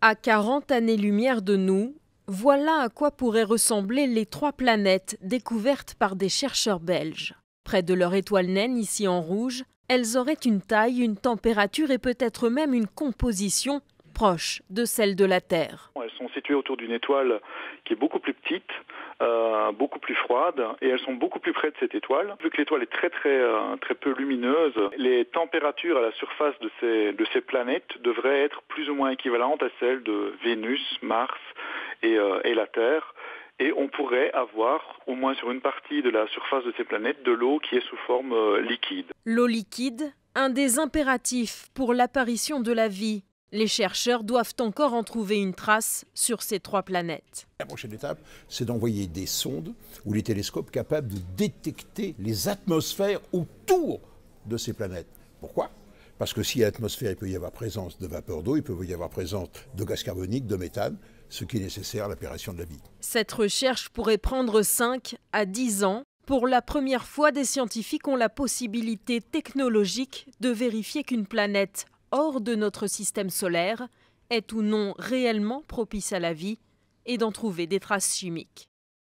À 40 années-lumière de nous, voilà à quoi pourraient ressembler les 3 planètes découvertes par des chercheurs belges. Près de leur étoile naine, ici en rouge, elles auraient une taille, une température et peut-être même une composition proche de celle de la Terre. Elles sont situées autour d'une étoile qui est beaucoup plus petite, beaucoup plus froide, et elles sont beaucoup plus près de cette étoile. Vu que l'étoile est très peu lumineuse, les températures à la surface de ces planètes devraient être plus ou moins équivalentes à celles de Vénus, Mars et la Terre. Et on pourrait avoir, au moins sur une partie de la surface de ces planètes, de l'eau qui est sous forme liquide. L'eau liquide, un des impératifs pour l'apparition de la vie. Les chercheurs doivent encore en trouver une trace sur ces 3 planètes. La prochaine étape, c'est d'envoyer des sondes ou les télescopes capables de détecter les atmosphères autour de ces planètes. Pourquoi ? Parce que s'il y a atmosphère, il peut y avoir présence de vapeur d'eau, il peut y avoir présence de gaz carbonique, de méthane, ce qui est nécessaire à l'apparition de la vie. Cette recherche pourrait prendre 5 à 10 ans. Pour la première fois, des scientifiques ont la possibilité technologique de vérifier qu'une planète hors de notre système solaire est ou non réellement propice à la vie et d'en trouver des traces chimiques.